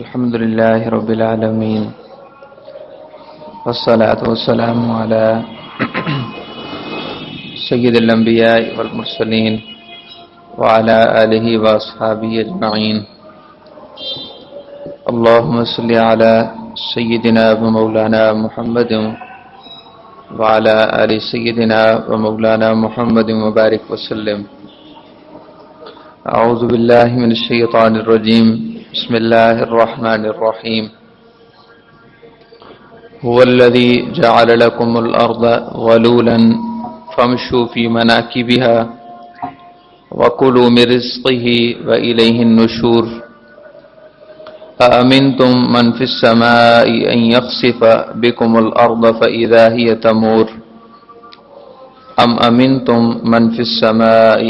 الحمد لله رب العالمين والصلاة والسلام على سيد الأنبياء والمرسلين وعلى آله وأصحابه أجمعين. اللهم صل على سيدنا ومولانا محمد وعلى آل سيدنا ومولانا محمد وبارك وسلم. أعوذ بالله من الشيطان الرجيم. بسم الله الرحمن الرحيم. هو الذي جعل لكم الأرض ذلولا فامشوا في مناكبها وكلوا من رزقه وإليه النشور. أأمنتم من في السماء أن يخسف بكم الأرض فإذا هي تمور أم أمنتم من في السماء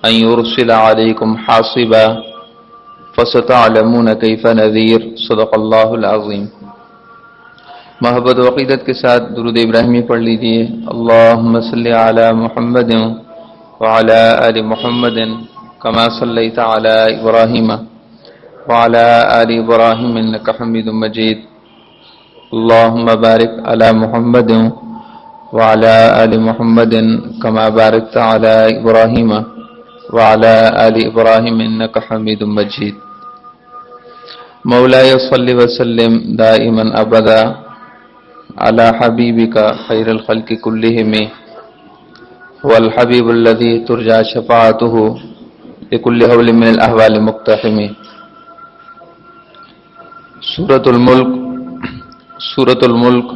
أن يرسل عليكم حاصبا فستعلمون كيف نذير. صدق اللہ العظیم. محبت و عقیدت کے ساتھ درود ابراہیمی پڑھ لیجیے. اللہم صلی علی محمد وعلی آل محمد کما صلیت علی ابراہیم وعلی آل ابراہیم انک حمید مجید. اللہم بارک علی محمد وعلی آل محمد کما بارکت علی ابراہیم وعلی آل ابراہیم انک حمید مجید. مولاي صل وسلم دائما ابدا على حبيبك خير الخلق كلهم هو الحبيب الذي ترجى شفاعته لكل هول من الاحوال مقتحم. سورۃ الملک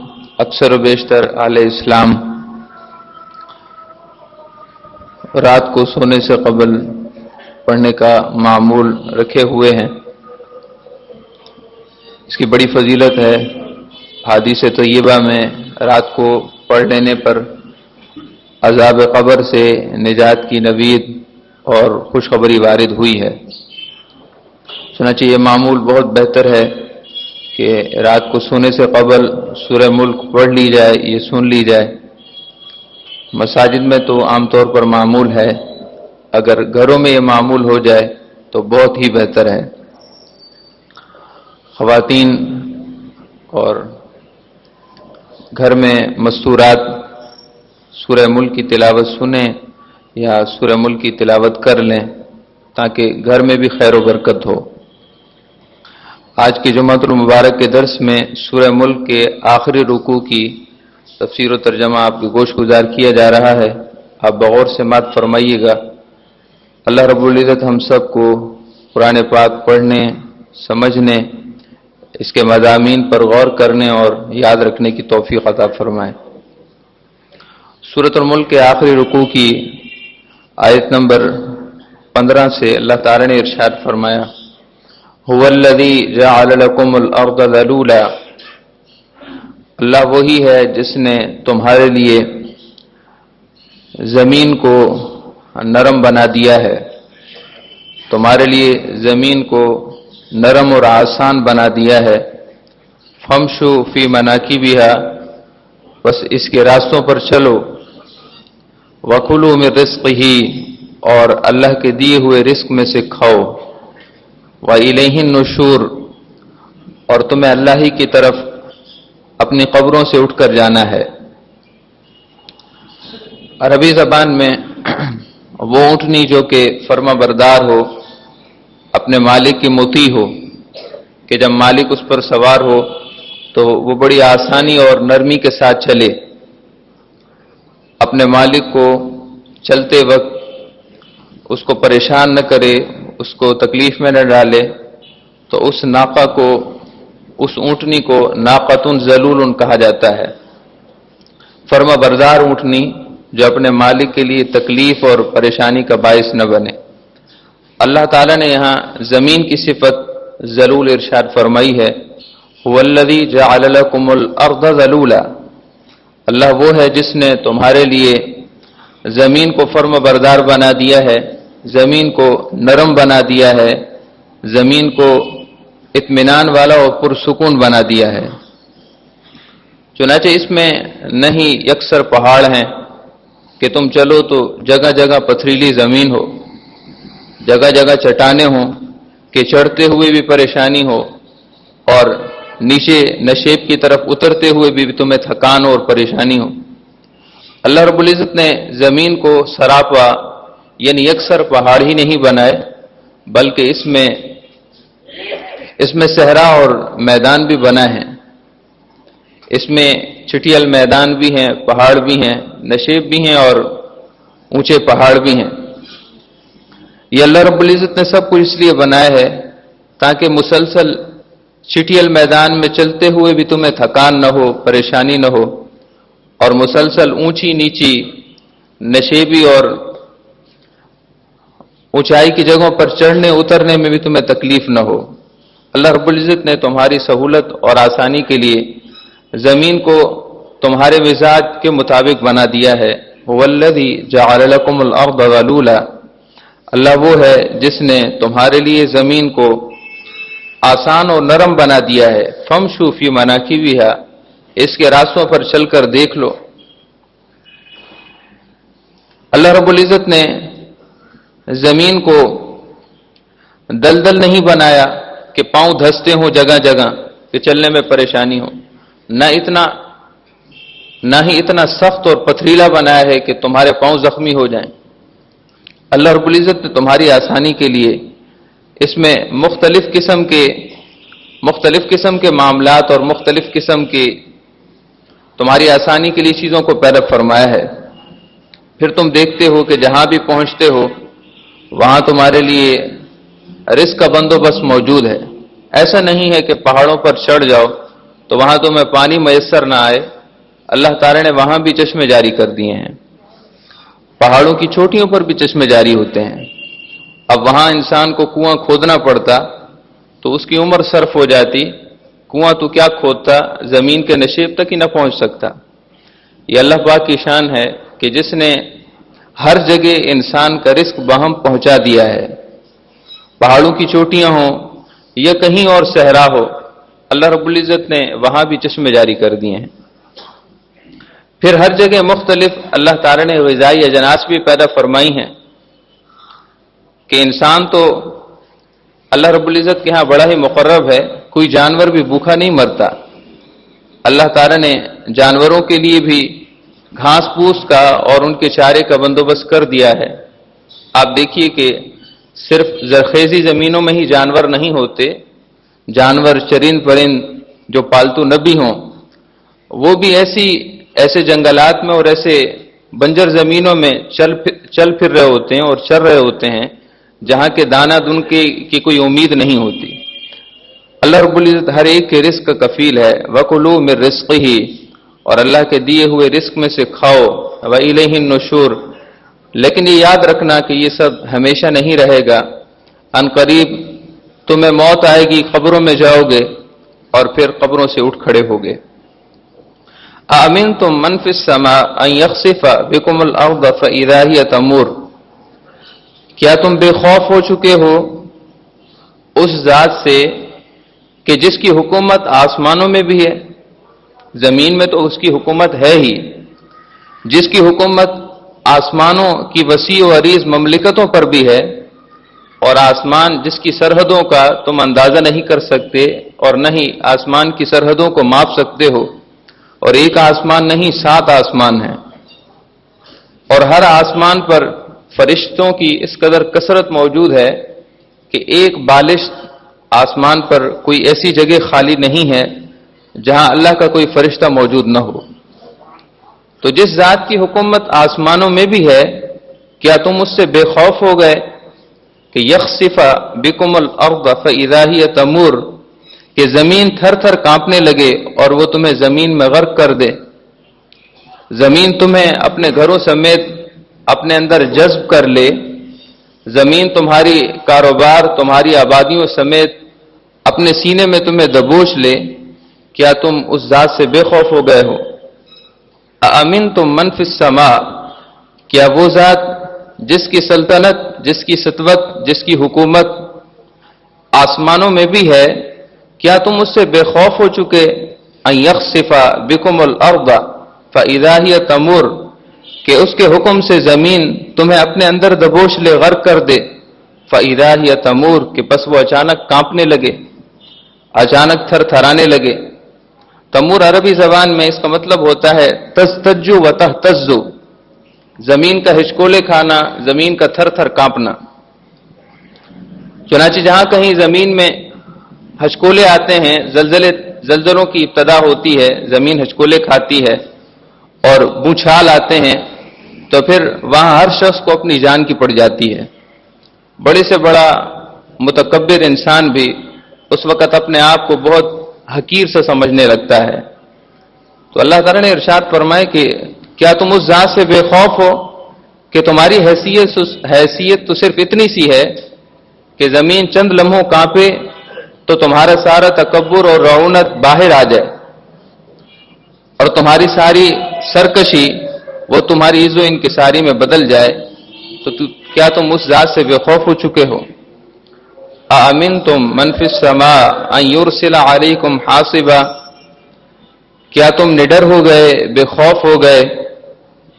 اکثر و بیشتر اہل اسلام رات کو سونے سے قبل پڑھنے کا معمول رکھے ہوئے ہیں. اس کی بڑی فضیلت ہے. حدیث طیبہ میں رات کو پڑھ لینے پر عذاب قبر سے نجات کی نوید اور خوشخبری وارد ہوئی ہے. چنانچہ یہ معمول بہت بہتر ہے کہ رات کو سونے سے قبل سورہ ملک پڑھ لی جائے، یہ سن لی جائے. مساجد میں تو عام طور پر معمول ہے، اگر گھروں میں یہ معمول ہو جائے تو بہت ہی بہتر ہے. خواتین اور گھر میں مستورات سورہ ملک کی تلاوت سنیں یا سورہ ملک کی تلاوت کر لیں تاکہ گھر میں بھی خیر و برکت ہو. آج کی جمعۃ المبارک کے درس میں سورہ ملک کے آخری رکوع کی تفسیر و ترجمہ آپ کی گوش گزار کیا جا رہا ہے. آپ بغور سے مات فرمائیے گا. اللہ رب العزت ہم سب کو قرآن پاک پڑھنے، سمجھنے، اس کے مضامین پر غور کرنے اور یاد رکھنے کی توفیق عطا فرمائے. سورۃ الملک کے آخری رکوع کی آیت نمبر 15 سے اللہ تعالی نے ارشاد فرمایا: هو الذی جعل لکم الارض ذلولا. اللہ وہی ہے جس نے تمہارے لیے زمین کو نرم بنا دیا ہے، تمہارے لیے زمین کو نرم اور آسان بنا دیا ہے. فمشوا فی مناکبہا، بس اس کے راستوں پر چلو. وکلوا من رزقہ، اور اللہ کے دیے ہوئے رزق میں سے کھاؤ. وإلیہ النشور، اور تمہیں اللہ ہی کی طرف اپنی قبروں سے اٹھ کر جانا ہے. عربی زبان میں وہ اونٹنی جو کہ فرما بردار ہو، اپنے مالک کی مطیع ہو، کہ جب مالک اس پر سوار ہو تو وہ بڑی آسانی اور نرمی کے ساتھ چلے. اپنے مالک کو چلتے وقت اس کو پریشان نہ کرے، اس کو تکلیف میں نہ ڈالے. تو اس ناقہ کو، اس اونٹنی کو ناقۃ ذلول کہا جاتا ہے. فرما بردار اونٹنی جو اپنے مالک کے لیے تکلیف اور پریشانی کا باعث نہ بنے. اللہ تعالیٰ نے یہاں زمین کی صفت ذلول ارشاد فرمائی ہے. هو الذی جعل لکم الارض ذلولا. اللہ وہ ہے جس نے تمہارے لیے زمین کو فرما بردار بنا دیا ہے، زمین کو نرم بنا دیا ہے، زمین کو اطمینان والا اور پرسکون بنا دیا ہے. چنانچہ اس میں نہیں یکسر پہاڑ ہیں کہ تم چلو تو جگہ جگہ پتھریلی زمین ہو، جگہ جگہ چٹانیں ہوں کہ چڑھتے ہوئے بھی پریشانی ہو اور نیچے نشیب کی طرف اترتے ہوئے بھی تمہیں تھکان اور پریشانی ہو۔ اللہ رب العزت نے زمین کو سراپا یعنی یکسر پہاڑ ہی نہیں بنائے، بلکہ اس میں صحرا اور میدان بھی بنا ہے۔ اس میں چٹیل میدان بھی ہیں، پہاڑ بھی ہیں، نشیب بھی ہیں اور اونچے پہاڑ بھی ہیں۔ یہ اللہ رب العزت نے سب کچھ اس لیے بنایا ہے تاکہ مسلسل چٹیل میدان میں چلتے ہوئے بھی تمہیں تھکان نہ ہو، پریشانی نہ ہو، اور مسلسل اونچی نیچی نشیبی اور اونچائی کی جگہوں پر چڑھنے اترنے میں بھی تمہیں تکلیف نہ ہو۔ اللہ رب العزت نے تمہاری سہولت اور آسانی کے لیے زمین کو تمہارے مزاج کے مطابق بنا دیا ہے۔ هو الذی جعل لکم الارض ذلولا، اللہ وہ ہے جس نے تمہارے لیے زمین کو آسان اور نرم بنا دیا ہے۔ فامشوا فی مناکبہا، اس کے راستوں پر چل کر دیکھ لو۔ اللہ رب العزت نے زمین کو دلدل نہیں بنایا کہ پاؤں دھستے ہوں جگہ جگہ کہ چلنے میں پریشانی ہو، نہ ہی اتنا سخت اور پتھریلا بنایا ہے کہ تمہارے پاؤں زخمی ہو جائیں۔ اللہ رب العزت نے تمہاری آسانی کے لیے اس میں مختلف قسم کے معاملات اور مختلف قسم کی تمہاری آسانی کے لیے چیزوں کو پیدا فرمایا ہے۔ پھر تم دیکھتے ہو کہ جہاں بھی پہنچتے ہو وہاں تمہارے لیے رزق کا بندوبست موجود ہے۔ ایسا نہیں ہے کہ پہاڑوں پر چڑھ جاؤ تو وہاں تمہیں پانی میسر نہ آئے، اللہ تعالی نے وہاں بھی چشمے جاری کر دیے ہیں۔ پہاڑوں کی چوٹیوں پر بھی چشمے جاری ہوتے ہیں۔ اب وہاں انسان کو کنواں کھودنا پڑتا تو اس کی عمر صرف ہو جاتی، کنواں تو کیا کھودتا، زمین کے نشیب تک ہی نہ پہنچ سکتا۔ یہ اللہ پاک کی شان ہے کہ جس نے ہر جگہ انسان کا رزق بہم پہنچا دیا ہے، پہاڑوں کی چوٹیاں ہوں یا کہیں اور صحرا ہو، اللہ رب العزت نے وہاں بھی چشمے جاری کر دیے ہیں۔ پھر ہر جگہ مختلف اللہ تعالی نے غذائی اجناس بھی پیدا فرمائی ہیں کہ انسان تو اللہ رب العزت کے ہاں بڑا ہی مقرب ہے، کوئی جانور بھی بھوکا نہیں مرتا۔ اللہ تعالی نے جانوروں کے لیے بھی گھاس پھوس کا اور ان کے چارے کا بندوبست کر دیا ہے۔ آپ دیکھیے کہ صرف زرخیزی زمینوں میں ہی جانور نہیں ہوتے، جانور چرند پرند جو پالتو نبی ہوں وہ بھی ایسے جنگلات میں اور ایسے بنجر زمینوں میں چل پھر رہے ہوتے ہیں اور چر رہے ہوتے ہیں جہاں کے دانہ دن کی کوئی امید نہیں ہوتی۔ اللہ رب العزت ہر ایک کے رزق کا کفیل ہے۔ وَكُلُوا مِن رِزْقِهِ، اور اللہ کے دیے ہوئے رزق میں سے کھاؤ۔ وَإِلَيْهِ النُّشُورُ، لیکن یہ یاد رکھنا کہ یہ سب ہمیشہ نہیں رہے گا، ان قریب تمہیں موت آئے گی، قبروں میں جاؤ گے اور پھر قبروں سے اٹھ کھڑے ہوگے۔ أَأَمِنْتُم مَّن فِي السَّمَاءِ أَن يَخْسِفَ بِكُمُ الْأَرْضَ فَإِذَا هِيَ تَمُورُ، کیا تم بے خوف ہو چکے ہو اس ذات سے کہ جس کی حکومت آسمانوں میں بھی ہے، زمین میں تو اس کی حکومت ہے ہی، جس کی حکومت آسمانوں کی وسیع و عریض مملکتوں پر بھی ہے، اور آسمان جس کی سرحدوں کا تم اندازہ نہیں کر سکتے اور نہ ہی آسمان کی سرحدوں کو ماپ سکتے ہو، اور ایک آسمان نہیں 7 آسمان ہیں، اور ہر آسمان پر فرشتوں کی اس قدر کثرت موجود ہے کہ ایک بالشت آسمان پر کوئی ایسی جگہ خالی نہیں ہے جہاں اللہ کا کوئی فرشتہ موجود نہ ہو۔ تو جس ذات کی حکومت آسمانوں میں بھی ہے، کیا تم اس سے بے خوف ہو گئے کہ یخسف بکم الارض فاذا هی تمور، کہ زمین تھر تھر کانپنے لگے اور وہ تمہیں زمین میں غرق کر دے، زمین تمہیں اپنے گھروں سمیت اپنے اندر جذب کر لے، زمین تمہاری کاروبار تمہاری آبادیوں سمیت اپنے سینے میں تمہیں دبوچ لے، کیا تم اس ذات سے بے خوف ہو گئے ہو؟ أَأَمِنْتُم مَّن فِي السَّمَاءِ، کیا وہ ذات جس کی سلطنت، جس کی سطوت، جس کی حکومت آسمانوں میں بھی ہے، کیا تم اس سے بے خوف ہو چکے؟ أَن يَخْسِفَ بِكُمُ الْأَرْضَ فَإِذَا هِيَ تَمُورُ، کہ اس کے حکم سے زمین تمہیں اپنے اندر دبوچ لے، غرق کر دے، فَإِذَا هِيَ تَمُورُ، کہ پس وہ اچانک کانپنے لگے۔ اچانک تھر تھرانے لگے. تمور عربی زبان میں اس کا مطلب ہوتا ہے تستجو و تہتزو، زمین کا ہچکولے کھانا، زمین کا تھر تھر کانپنا. چنانچہ جہاں کہیں زمین میں ہچکولے آتے ہیں، زلزلوں کی ابتدا ہوتی ہے، زمین ہچکولے کھاتی ہے اور بوچھال آتے ہیں، تو پھر وہاں ہر شخص کو اپنی جان کی پڑ جاتی ہے. بڑے سے بڑا متکبر انسان بھی اس وقت اپنے آپ کو بہت حقیر سے سمجھنے لگتا ہے. تو اللہ تعالیٰ نے ارشاد فرمائے کہ کیا تم اس ذات سے بے خوف ہو کہ تمہاری حیثیت تو صرف اتنی سی ہے کہ زمین چند لمحوں کانپے تو تمہارا سارا تکبر اور رعونت باہر آ جائے، اور تمہاری ساری سرکشی وہ تمہاری عز و انکساری میں بدل جائے. تو کیا تم اس ذات سے بے خوف ہو چکے ہو؟ اَأَمِنْتُمْ مَنْ فِي السَّمَاءِ أَنْ يُرْسِلَ عَلَيْكُمْ حَاصِبًا، کیا تم نڈر ہو گئے، بے خوف ہو گئے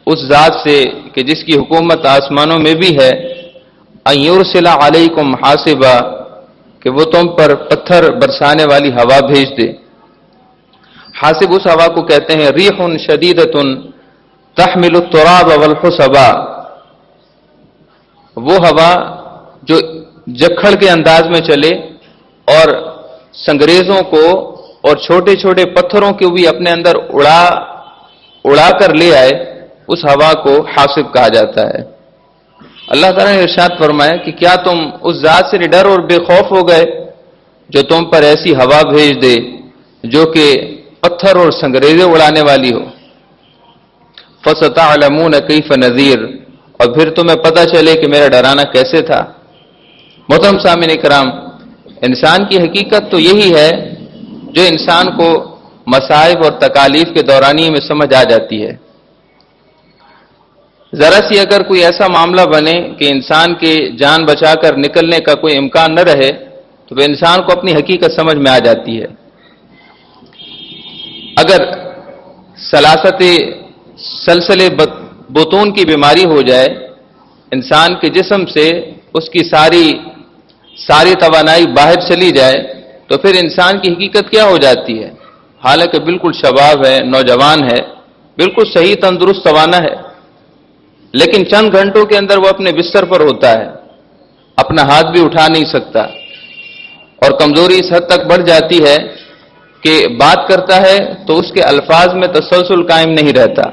اس ذات سے کہ جس کی حکومت آسمانوں میں بھی ہے، أَنْ يُرْسِلَ عَلَيْكُمْ حَاصِبًا، کہ وہ تم پر پتھر برسانے والی ہوا بھیج دے. حاصب اس ہوا کو کہتے ہیں ریح شدیدۃ تحمل التراب والحصبا، وہ ہوا جو جکھڑ کے انداز میں چلے اور سنگریزوں کو اور چھوٹے چھوٹے پتھروں کو بھی اپنے اندر اڑا کر لے آئے، اس ہوا کو حاصب کہا جاتا ہے. اللہ تعالیٰ نے ارشاد فرمایا کہ کیا تم اس ذات سے ڈر اور بے خوف ہو گئے جو تم پر ایسی ہوا بھیج دے جو کہ پتھر اور سنگریزے اڑانے والی ہو. فَسَتَعْلَمُونَ كَيْفَ نَذِيرٌ، اور پھر تمہیں پتہ چلے کہ میرا ڈرانا کیسے تھا. محترم سامعین کرام، انسان کی حقیقت تو یہی ہے جو انسان کو مصائب اور تکالیف کے دورانیے میں سمجھ آ جاتی ہے. ذرا سی اگر کوئی ایسا معاملہ بنے کہ انسان کے جان بچا کر نکلنے کا کوئی امکان نہ رہے تو وہ انسان کو اپنی حقیقت سمجھ میں آ جاتی ہے. اگر سلسلے بطون کی بیماری ہو جائے، انسان کے جسم سے اس کی ساری توانائی باہر چلی جائے تو پھر انسان کی حقیقت کیا ہو جاتی ہے؟ حالانکہ بالکل شباب ہے، نوجوان ہے، بالکل صحیح تندرست توانا ہے، لیکن چند گھنٹوں کے اندر وہ اپنے بستر پر ہوتا ہے، اپنا ہاتھ بھی اٹھا نہیں سکتا، اور کمزوری اس حد تک بڑھ جاتی ہے کہ بات کرتا ہے تو اس کے الفاظ میں تسلسل قائم نہیں رہتا،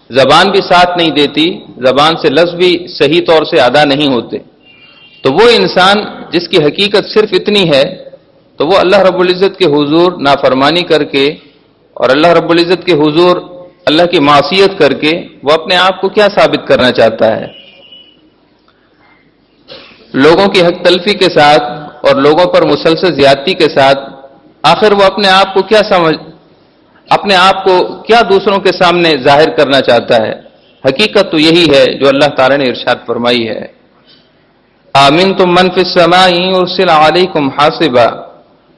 زبان بھی ساتھ نہیں دیتی، زبان سے لفظ بھی صحیح طور سے ادا نہیں ہوتے. تو وہ انسان جس کی حقیقت صرف اتنی ہے تو وہ اللہ رب العزت کے حضور نافرمانی کر کے اور اللہ رب العزت کے حضور اللہ کی معصیت کر کے وہ اپنے آپ کو کیا ثابت کرنا چاہتا ہے؟ لوگوں کی حق تلفی کے ساتھ اور لوگوں پر مسلسل زیادتی کے ساتھ آخر وہ اپنے آپ کو کیا دوسروں کے سامنے ظاہر کرنا چاہتا ہے؟ حقیقت تو یہی ہے جو اللہ تعالی نے ارشاد فرمائی ہے. آمنتم من فی السماء یرسل علیکم حاصبا،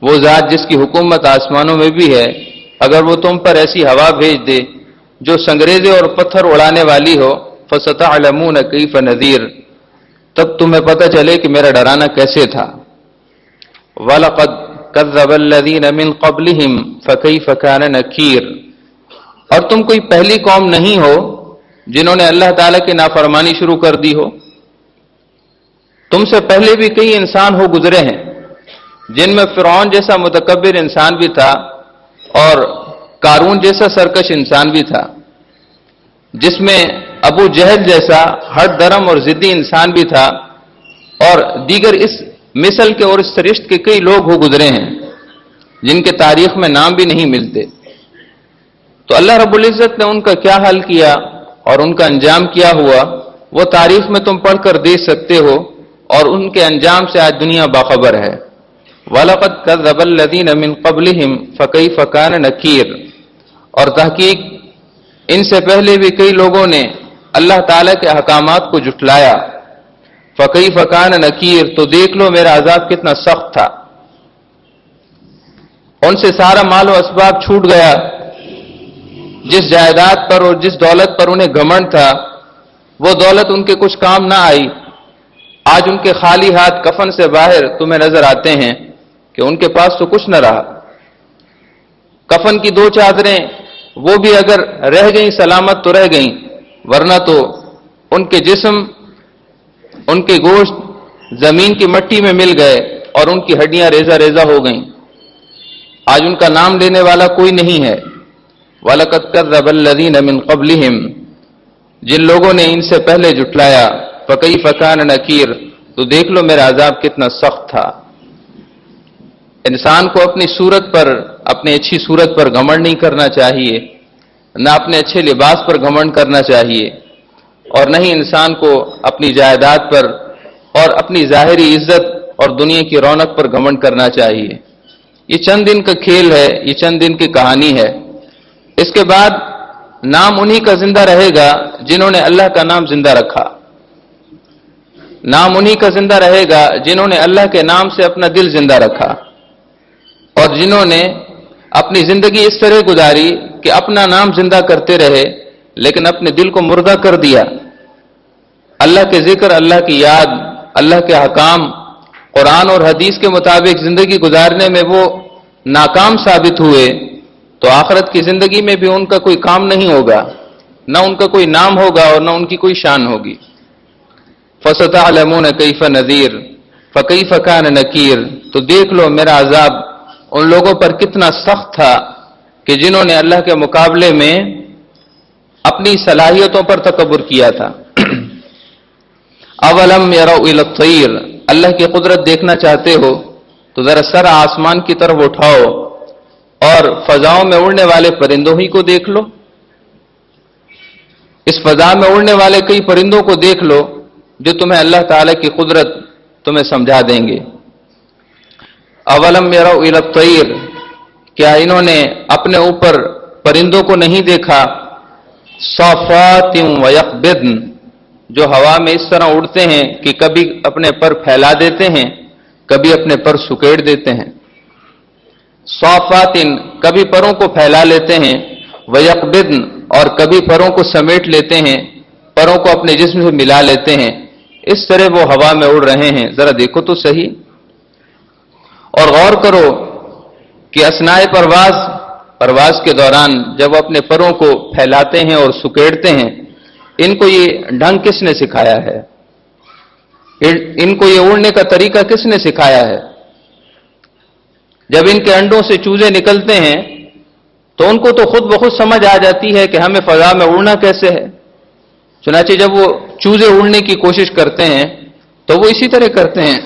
وہ ذات جس کی حکومت آسمانوں میں بھی ہے، اگر وہ تم پر ایسی ہوا بھیج دے جو سنگریزے اور پتھر اڑانے والی ہو، فَسَتَعْلَمُونَ كَيْفَ نَذِيرٌ، تب تمہیں پتہ چلے کہ میرا ڈرانا کیسے تھا. وَلَقَدْ كَذَّبَ الَّذِينَ مِن قَبْلِهِمْ فَكَيْفَ كَانَ نَكِيرٌ، اور تم کوئی پہلی قوم نہیں ہو جنہوں نے اللہ تعالیٰ کی نافرمانی شروع کر دی ہو. تم سے پہلے بھی کئی انسان ہو گزرے ہیں جن میں فرعون جیسا متکبر انسان بھی تھا اور قارون جیسا سرکش انسان بھی تھا، جس میں ابو جہل جیسا ہٹ درم اور ضدی انسان بھی تھا، اور دیگر اس مثل کے اور اس سرشت کے کئی لوگ ہو گزرے ہیں جن کے تاریخ میں نام بھی نہیں ملتے. تو اللہ رب العزت نے ان کا کیا حل کیا اور ان کا انجام کیا ہوا وہ تاریخ میں تم پڑھ کر دیکھ سکتے ہو، اور ان کے انجام سے آج دنیا باخبر ہے. وَلَقَدْ كَذَّبَ الَّذِينَ مِن قَبْلِهِمْ فَكَيْفَ كَانَ نَكِيرٌ، اور تحقیق ان سے پہلے بھی کئی لوگوں نے اللہ تعالیٰ کے احکامات کو جھٹلایا. فَكَيْفَ كَانَ نَكِيرٌ، تو دیکھ لو میرا عذاب کتنا سخت تھا. ان سے سارا مال و اسباب چھوٹ گیا، جس جائیداد پر اور جس دولت پر انہیں گھمنڈ تھا وہ دولت ان کے کچھ کام نہ آئی. آج ان کے خالی ہاتھ کفن سے باہر تمہیں نظر آتے ہیں. کہ ان کے پاس تو کچھ نہ رہا. کفن کی 2 چادریں وہ بھی اگر رہ گئیں سلامت تو رہ گئیں، ورنہ تو ان کے جسم، ان کے گوشت زمین کی مٹی میں مل گئے اور ان کی ہڈیاں ریزہ ریزہ ہو گئیں. آج ان کا نام لینے والا کوئی نہیں ہے. وَلَقَدْ كَذَّبَ الَّذِينَ مِن قَبْلِهِمْ، جن لوگوں نے ان سے پہلے جھٹلایا، فَكَيْفَ كَانَ نَكِيرٌ، تو دیکھ لو میرا عذاب کتنا سخت تھا. انسان کو اپنی صورت پر، اپنی اچھی صورت پر گھمنڈ نہیں کرنا چاہیے، نہ اپنے اچھے لباس پر گھمنڈ کرنا چاہیے، اور نہ ہی انسان کو اپنی جائیداد پر اور اپنی ظاہری عزت اور دنیا کی رونق پر گھمنڈ کرنا چاہیے. یہ چند دن کا کھیل ہے، یہ چند دن کی کہانی ہے. اس کے بعد نام انہی کا زندہ رہے گا جنہوں نے اللہ کا نام زندہ رکھا. نام انہی کا زندہ رہے گا جنہوں نے اللہ کے نام سے اپنا دل زندہ رکھا، اور جنہوں نے اپنی زندگی اس طرح گزاری کہ اپنا نام زندہ کرتے رہے لیکن اپنے دل کو مردہ کر دیا. اللہ کے ذکر، اللہ کی یاد، اللہ کے احکام، قرآن اور حدیث کے مطابق زندگی گزارنے میں وہ ناکام ثابت ہوئے تو آخرت کی زندگی میں بھی ان کا کوئی کام نہیں ہوگا، نہ ان کا کوئی نام ہوگا اور نہ ان کی کوئی شان ہوگی. فَسَتَعْلَمُونَ كَيْفَ نَذِيرٌ فَكَيْفَ كَانَ نَكِيرٌ، تو دیکھ لو میرا عذاب ان لوگوں پر کتنا سخت تھا کہ جنہوں نے اللہ کے مقابلے میں اپنی صلاحیتوں پر تکبر کیا تھا. اولم یروا الی الطیر، اللہ کی قدرت دیکھنا چاہتے ہو تو ذرا سر آسمان کی طرف اٹھاؤ اور فضاؤں میں اڑنے والے پرندوں ہی کو دیکھ لو. اس فضا میں اڑنے والے کئی پرندوں کو دیکھ لو جو تمہیں اللہ تعالی کی قدرت تمہیں سمجھا دیں گے. اولم یروا الی الطیر، کیا انہوں نے اپنے اوپر پرندوں کو نہیں دیکھا؟ صافات ویقبضن، جو ہوا میں اس طرح اڑتے ہیں کہ کبھی اپنے پر پھیلا دیتے ہیں، کبھی اپنے پر سکیڑ دیتے ہیں. صافات، کبھی پروں کو پھیلا لیتے ہیں، ویقبضن، اور کبھی پروں کو سمیٹ لیتے ہیں، پروں کو اپنے جسم سے ملا لیتے ہیں. اس طرح وہ ہوا میں اڑ رہے ہیں، ذرا دیکھو تو صحیح. اور غور کرو کہ اثناء پرواز کے دوران جب وہ اپنے پروں کو پھیلاتے ہیں اور سکیڑتے ہیں، ان کو یہ ڈھنگ کس نے سکھایا ہے؟ ان کو یہ اڑنے کا طریقہ کس نے سکھایا ہے؟ جب ان کے انڈوں سے چوزے نکلتے ہیں تو ان کو تو خود بخود سمجھ آ جاتی ہے کہ ہمیں فضا میں اڑنا کیسے ہے. چنانچہ جب وہ چوزے اڑنے کی کوشش کرتے ہیں تو وہ اسی طرح کرتے ہیں،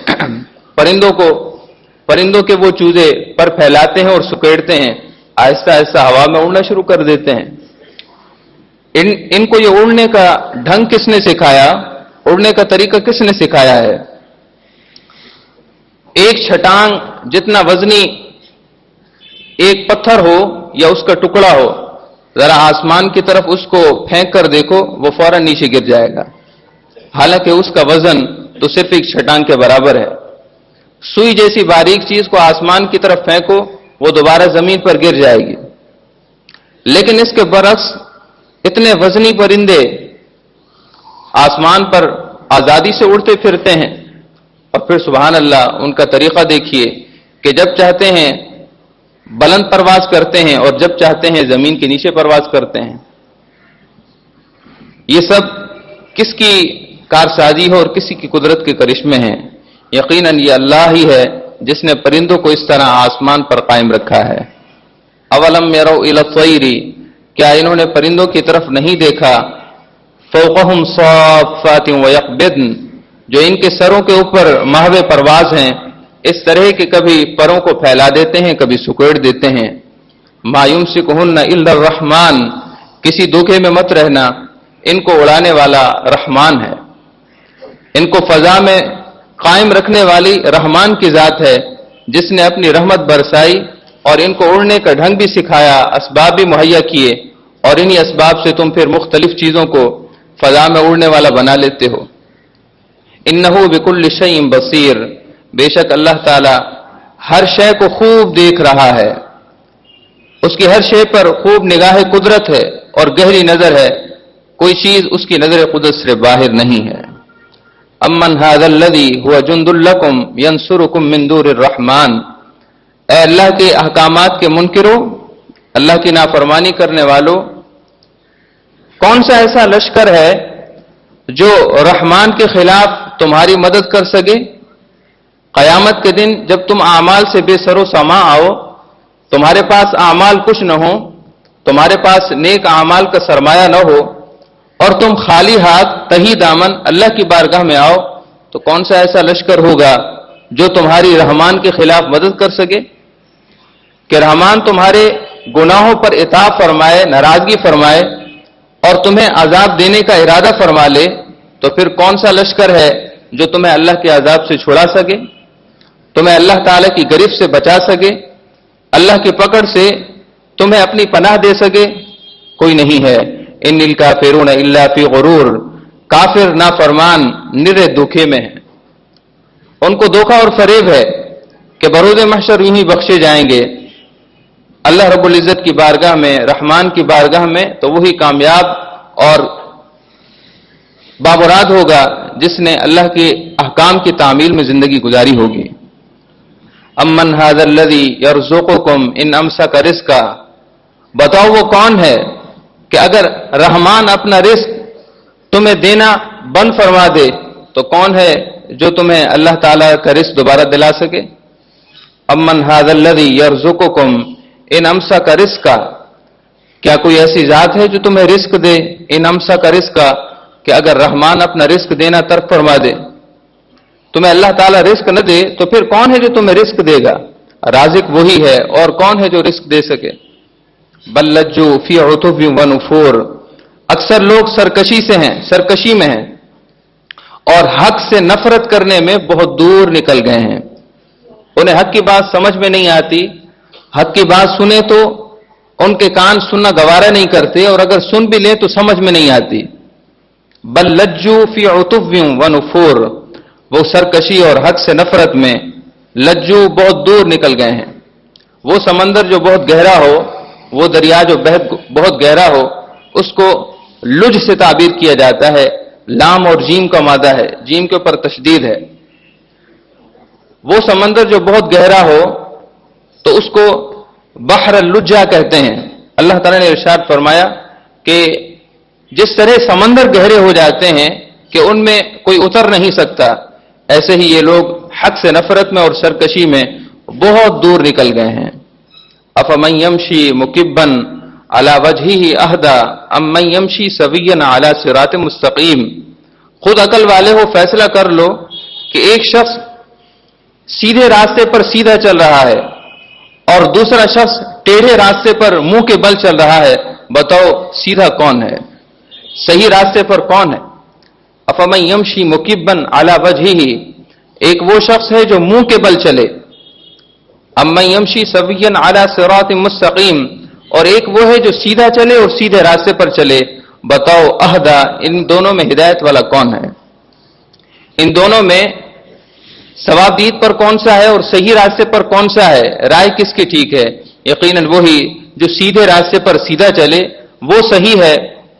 پرندوں کے وہ چوزے پر پھیلاتے ہیں اور سکیڑتے ہیں، آہستہ آہستہ ہوا میں اڑنا شروع کر دیتے ہیں. ان کو یہ اڑنے کا ڈھنگ کس نے سکھایا؟ اڑنے کا طریقہ کس نے سکھایا ہے؟ ایک چھٹانگ جتنا وزنی ایک پتھر ہو یا اس کا ٹکڑا ہو، ذرا آسمان کی طرف اس کو پھینک کر دیکھو، وہ فوراً نیچے گر جائے گا، حالانکہ اس کا وزن تو صرف ایک چھٹانگ کے برابر ہے. سوئی جیسی باریک چیز کو آسمان کی طرف پھینکو، وہ دوبارہ زمین پر گر جائے گی. لیکن اس کے برعکس اتنے وزنی پرندے آسمان پر آزادی سے اڑتے پھرتے ہیں، اور پھر سبحان اللہ ان کا طریقہ دیکھیے کہ جب چاہتے ہیں بلند پرواز کرتے ہیں اور جب چاہتے ہیں زمین کے نیچے پرواز کرتے ہیں. یہ سب کس کی کارسازی ہے اور کسی کی قدرت کے کرشمے ہیں؟ یقیناً یہ اللہ ہی ہے جس نے پرندوں کو اس طرح آسمان پر قائم رکھا ہے. اولم یروا الی الطیر، کیا انہوں نے پرندوں کی طرف نہیں دیکھا؟ فوقہم صافات ویقبضن، جو ان کے سروں کے اوپر محو پرواز ہیں، اس طرح کہ کبھی پروں کو پھیلا دیتے ہیں، کبھی سکیڑ دیتے ہیں. ما یمسکہن الا الرحمن، کسی دھوکے میں مت رہنا، ان کو اڑانے والا رحمان ہے. ان کو فضا میں قائم رکھنے والی رحمان کی ذات ہے جس نے اپنی رحمت برسائی اور ان کو اڑنے کا ڈھنگ بھی سکھایا، اسباب بھی مہیا کیے، اور انہی اسباب سے تم پھر مختلف چیزوں کو فضا میں اڑنے والا بنا لیتے ہو. انہ بکل شیء بصیر، بے شک اللہ تعالی ہر شے کو خوب دیکھ رہا ہے، اس کی ہر شے پر خوب نگاہ قدرت ہے اور گہری نظر ہے، کوئی چیز اس کی نظر قدرت سے باہر نہیں ہے. امن ھذا الذی ھو جند لکم ینصرکم من دور الرحمن، اے اللہ کے احکامات کے منکروں، اللہ کی نافرمانی کرنے والوں، کون سا ایسا لشکر ہے جو رحمان کے خلاف تمہاری مدد کر سکے؟ قیامت کے دن جب تم اعمال سے بے سر و سما آؤ، تمہارے پاس اعمال کچھ نہ ہو، تمہارے پاس نیک اعمال کا سرمایہ نہ ہو، اور تم خالی ہاتھ تہی دامن اللہ کی بارگاہ میں آؤ، تو کون سا ایسا لشکر ہوگا جو تمہاری رحمان کے خلاف مدد کر سکے؟ کہ رحمان تمہارے گناہوں پر عتاب فرمائے، ناراضگی فرمائے اور تمہیں عذاب دینے کا ارادہ فرما لے، تو پھر کون سا لشکر ہے جو تمہیں اللہ کے عذاب سے چھڑا سکے، تمہیں اللہ تعالی کی گرفت سے بچا سکے، اللہ کی پکڑ سے تمہیں اپنی پناہ دے سکے؟ کوئی نہیں ہے۔ ان الکافرون الا فی غرور، کافر نافرمان نرے دھوکے میں ہیں، ان کو دھوکہ اور فریب ہے کہ بروز محشر یوں ہی بخشے جائیں گے اللہ رب العزت کی بارگاہ میں، رحمان کی بارگاہ میں، تو وہی کامیاب اور بامراد ہوگا جس نے اللہ کے احکام کی تعمیل میں زندگی گزاری ہوگی۔ امن ھذا الذی یرزقکم ان امسک رزقا، بتاؤ وہ کون ہے کہ اگر رحمان اپنا رزق تمہیں دینا بند فرما دے تو کون ہے جو تمہیں اللہ تعالیٰ کا رزق دوبارہ دلا سکے؟ امن ھذا الذی یرزقکم ان امسک رزقا، کیا کوئی ایسی ذات ہے جو تمہیں رزق دے؟ ان امسک رزقا، کہ اگر رحمان اپنا رزق دینا ترک فرما دے، تمہیں اللہ تعالیٰ رزق نہ دے تو پھر کون ہے جو تمہیں رزق دے گا؟ رازق وہی ہے، اور کون ہے جو رزق دے سکے؟ بل لجوا فی عتب و نفور، اکثر لوگ سرکشی میں ہیں اور حق سے نفرت کرنے میں بہت دور نکل گئے ہیں۔ انہیں حق کی بات سمجھ میں نہیں آتی، حق کی بات سنیں تو ان کے کان سننا گوارا نہیں کرتے، اور اگر سن بھی لیں تو سمجھ میں نہیں آتی۔ بل لجوا فی عتب و نفور، وہ سرکشی اور حق سے نفرت میں لجو بہت دور نکل گئے ہیں۔ وہ سمندر جو بہت گہرا ہو، وہ دریا جو بہت گہرا ہو، اس کو لج سے تعبیر کیا جاتا ہے، لام اور جیم کا مادہ ہے، جیم کے اوپر تشدید ہے۔ وہ سمندر جو بہت گہرا ہو تو اس کو بحر اللجہ کہتے ہیں۔ اللہ تعالیٰ نے ارشاد فرمایا کہ جس طرح سمندر گہرے ہو جاتے ہیں کہ ان میں کوئی اتر نہیں سکتا، ایسے ہی یہ لوگ حق سے نفرت میں اور سرکشی میں بہت دور نکل گئے ہیں۔ افمن یمشی مکبا علی وجہہ اہدی امن یمشی سویا علی صراط مستقیم، خود عقل والے ہو فیصلہ کر لو کہ ایک شخص سیدھے راستے پر سیدھا چل رہا ہے اور دوسرا شخص ٹیڑھے راستے پر منہ کے بل چل رہا ہے، بتاؤ سیدھا کون ہے، صحیح راستے پر کون ہے؟ افمن یمشی مکبا علی وجہہ، ایک وہ شخص ہے جو منہ کے بل چلے، امن یمشی سویا علی صراط مستقیم، اور ایک وہ ہے جو سیدھا چلے اور سیدھے راستے پر چلے، بتاؤ اہدا، ان دونوں میں ہدایت والا کون ہے؟ ان دونوں میں ثواب دید پر کون سا ہے اور صحیح راستے پر کون سا ہے؟ رائے کس کی ٹھیک ہے؟ یقیناً وہی جو سیدھے راستے پر سیدھا چلے وہ صحیح ہے،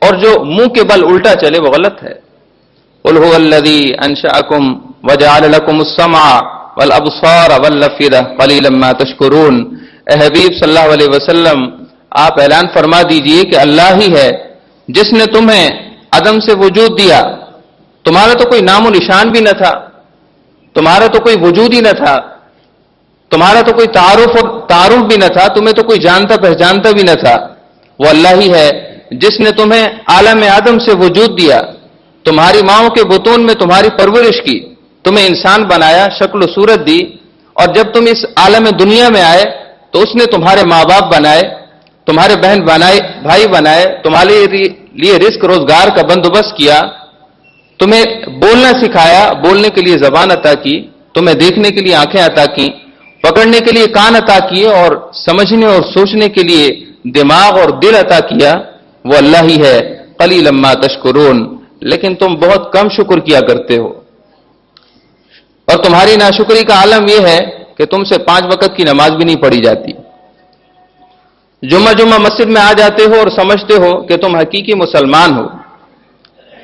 اور جو منہ کے بل الٹا چلے وہ غلط ہے۔ قل هو الذی انشأکم وجعل لکم السمع والابصار والافئدہ قلیلا ما تشکرون، اے حبیب صلی اللہ علیہ وسلم آپ اعلان فرما دیجئے کہ اللہ ہی ہے جس نے تمہیں عدم سے وجود دیا، تمہارا تو کوئی نام و نشان بھی نہ تھا، تمہارا تو کوئی وجود ہی نہ تھا، تمہارا تو کوئی تعارف بھی نہ تھا، تمہیں تو کوئی جانتا پہچانتا بھی نہ تھا، وہ اللہ ہی ہے جس نے تمہیں عالم آدم سے وجود دیا، تمہاری ماؤں کے بطون میں تمہاری پرورش کی، تمہیں انسان بنایا، شکل و صورت دی، اور جب تم اس عالم دنیا میں آئے تو اس نے تمہارے ماں باپ بنائے، تمہارے بہن بنائے، بھائی بنائے، تمہارے لیے رزق روزگار کا بندوبست کیا، تمہیں بولنا سکھایا، بولنے کے لیے زبان عطا کی، تمہیں دیکھنے کے لیے آنکھیں عطا کی، پکڑنے کے لیے کان عطا کیے، اور سمجھنے اور سوچنے کے لیے دماغ اور دل عطا کیا، وہ اللہ ہی ہے۔ قلیلا ما تشکرون، لیکن تم بہت کم شکر کیا کرتے ہو، اور تمہاری ناشکری کا عالم یہ ہے کہ تم سے 5 وقت کی نماز بھی نہیں پڑھی جاتی، جمعہ مسجد میں آ جاتے ہو اور سمجھتے ہو کہ تم حقیقی مسلمان ہو،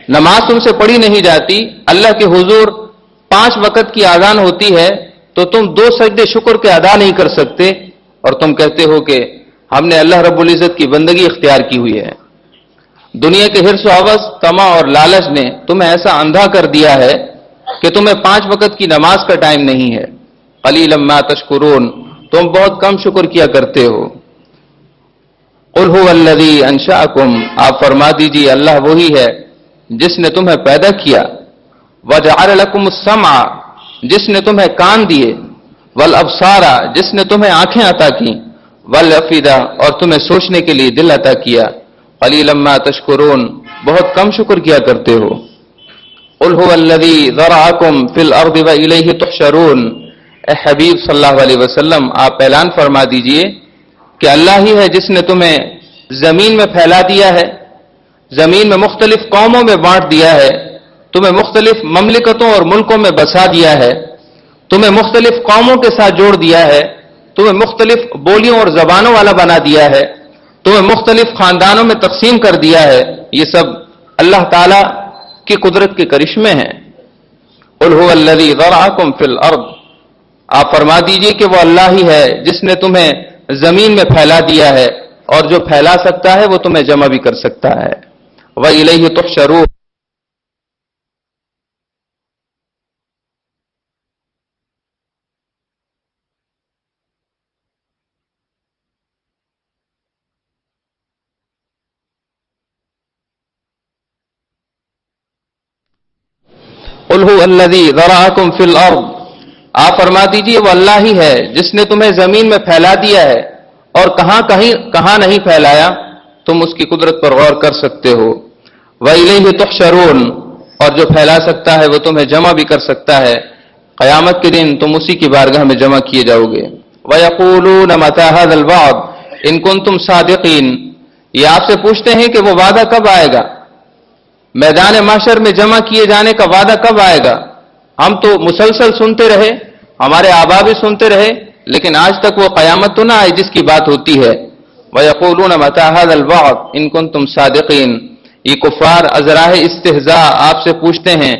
نماز تم سے پڑھی نہیں جاتی، اللہ کے حضور 5 وقت کی اذان ہوتی ہے تو تم 2 سجدے شکر کے ادا نہیں کر سکتے اور تم کہتے ہو کہ ہم نے اللہ رب العزت کی بندگی اختیار کی ہوئی ہے۔ دنیا کے حرص و ہوس، طمع اور لالچ نے تمہیں ایسا اندھا کر دیا ہے کہ تمہیں 5 وقت کی نماز کا ٹائم نہیں ہے۔ قلیلا ما تشکرون، تم بہت کم شکر کیا کرتے ہو۔ قل هو الذی انشأکم، آپ فرما دیجیے اللہ وہی ہے جس نے تمہیں پیدا کیا۔ وجعل لکم السمع، جس نے تمہیں کان دیے، والابصار، جس نے تمہیں آنکھیں عطا کی، والافئدہ، اور تمہیں سوچنے کے لیے دل عطا کیا۔ قلیلا ما تشکرون، بہت کم شکر کیا کرتے ہو۔ قل هو الذی ذرأکم فی الارض والیہ تحشرون، اے حبیب صلی اللہ علیہ وسلم آپ اعلان فرما دیجئے کہ اللہ ہی ہے جس نے تمہیں زمین میں پھیلا دیا ہے، زمین میں مختلف قوموں میں بانٹ دیا ہے، تمہیں مختلف مملکتوں اور ملکوں میں بسا دیا ہے، تمہیں مختلف قوموں کے ساتھ جوڑ دیا ہے، تمہیں مختلف بولیوں اور زبانوں والا بنا دیا ہے، تمہیں مختلف خاندانوں میں تقسیم کر دیا ہے۔ یہ سب اللہ تعالی کی قدرت کے کرشمے ہیں۔ قل هو الذی ذرأکم فی الارض، آپ فرما دیجئے کہ وہ اللہ ہی ہے جس نے تمہیں زمین میں پھیلا دیا ہے، اور جو پھیلا سکتا ہے وہ تمہیں جمع بھی کر سکتا ہے۔ وَإِلَيْهِ تُحْشَرُونَ، قل هو الذی ذرأکم فی الارض، آپ فرما دیجئے وہ اللہ ہی ہے جس نے تمہیں زمین میں پھیلا دیا ہے، اور کہاں نہیں پھیلایا تم اس کی قدرت پر غور کر سکتے ہو۔ وَإِلَيْهِ تُحْشَرُونَ، اور جو پھیلا سکتا ہے وہ تمہیں جمع بھی کر سکتا ہے، قیامت کے دن تم اسی کی بارگاہ میں جمع کیے جاؤ گے۔ وَيَقُولُونَ مَتَىٰ هَٰذَا الْوَعْدُ إِن كُنتُمْ صَادِقِينَ، یہ آپ سے پوچھتے ہیں کہ وہ وعدہ کب آئے گا، میدان محشر میں جمع کیے جانے کا وعدہ کب آئے گا؟ ہم تو مسلسل سنتے رہے، ہمارے آبا بھی سنتے رہے، لیکن آج تک وہ قیامت تو نہ آئی جس کی بات ہوتی ہے۔ وَيَقُولُونَ مَتَىٰ هَٰذَا الْوَعْدُ إِن كُنتُمْ صَادِقِينَ، یہ کفار ازراہ استہزاء آپ سے پوچھتے ہیں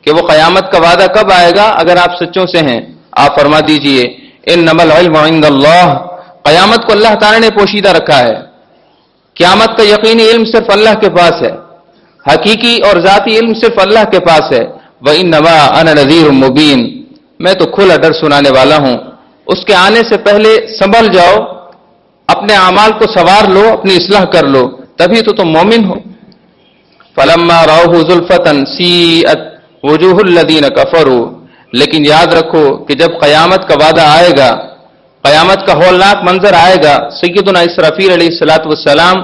کہ وہ قیامت کا وعدہ کب آئے گا اگر آپ سچوں سے ہیں۔ آپ فرما دیجئے إِنَّمَا الْعِلْمُ عِندَ اللَّهِ، قیامت کو اللہ تعالی نے پوشیدہ رکھا ہے۔ قیامت کا یقینی علم صرف اللہ کے پاس ہے، حقیقی اور ذاتی علم صرف اللہ کے پاس ہے۔ وَإِنَّمَا أَنَا نَذِيرٌ مُبِينٌ، میں تو کھلا ڈر سنانے والا ہوں۔ اس کے آنے سے پہلے سنبھل جاؤ، اپنے اعمال کو سنوار لو، اپنی اصلاح کر لو، تبھی تو تم مومن ہو۔ فَلَمَّا رَأَوْهُ زُلْفَةً سِیئَتْ وُجُوهُ الَّذِینَ كَفَرُوا، لیکن یاد رکھو کہ جب قیامت کا وعدہ آئے گا، قیامت کا ہولناک منظر آئے گا، سیدنا اسرافیل علیہ السلام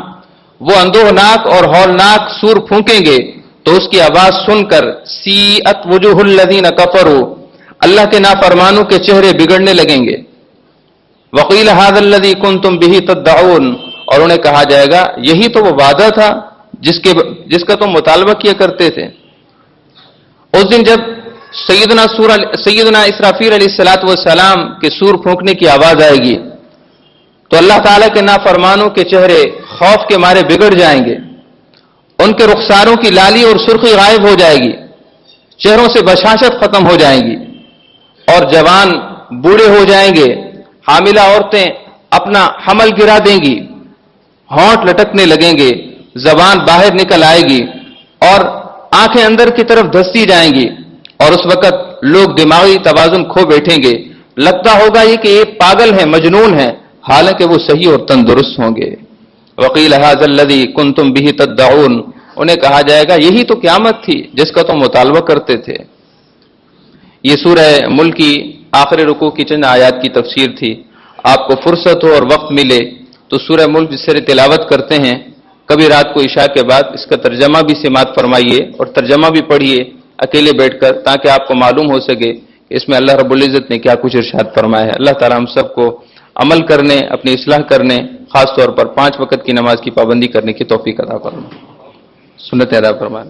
وہ اندوہناک اور ہولناک سور پھونکیں گے تو اس کی آواز سن کر سیئت وجوہ الذین کفروا، اللہ کے نافرمانوں کے چہرے بگڑنے لگیں گے۔ وقیل ھذا الذی کنتم بہ تدعون، اور انہیں کہا جائے گا یہی تو وہ وعدہ تھا جس کا تم مطالبہ کیا کرتے تھے۔ اس دن جب سیدنا اسرافیل علیہ السلام کے سور پھونکنے کی آواز آئے گی تو اللہ تعالیٰ کے نافرمانوں کے چہرے خوف کے مارے بگڑ جائیں گے، ان کے رخساروں کی لالی اور سرخی غائب ہو جائے گی، چہروں سے بشاشت ختم ہو جائیں گی، اور جوان بوڑھے ہو جائیں گے، حاملہ عورتیں اپنا حمل گرا دیں گی، ہونٹ لٹکنے لگیں گے، زبان باہر نکل آئے گی، اور آنکھیں اندر کی طرف دھستی جائیں گی، اور اس وقت لوگ دماغی توازن کھو بیٹھیں گے، لگتا ہوگا یہ کہ یہ پاگل ہے، مجنون ہے، حالانکہ وہ صحیح اور تندرست ہوں گے۔ وقیل ھذا الذی کنتم بہ تدعون، انہیں کہا جائے گا یہی تو قیامت تھی جس کا تم مطالبہ کرتے تھے۔ یہ سورہ ملک کی آخری رکوع کی چند آیات کی تفسیر تھی۔ آپ کو فرصت ہو اور وقت ملے تو سورہ ملک جس سے تلاوت کرتے ہیں، کبھی رات کو عشاء کے بعد اس کا ترجمہ بھی سماعت فرمائیے اور ترجمہ بھی پڑھیے اکیلے بیٹھ کر، تاکہ آپ کو معلوم ہو سکے کہ اس میں اللہ رب العزت نے کیا کچھ ارشاد فرمایا ہے۔ اللہ تعالی ہم سب کو عمل کرنے، اپنی اصلاح کرنے، خاص طور پر 5 وقت کی نماز کی پابندی کرنے کی توفیق عطا فرمائے، سنت ادا فرمائے۔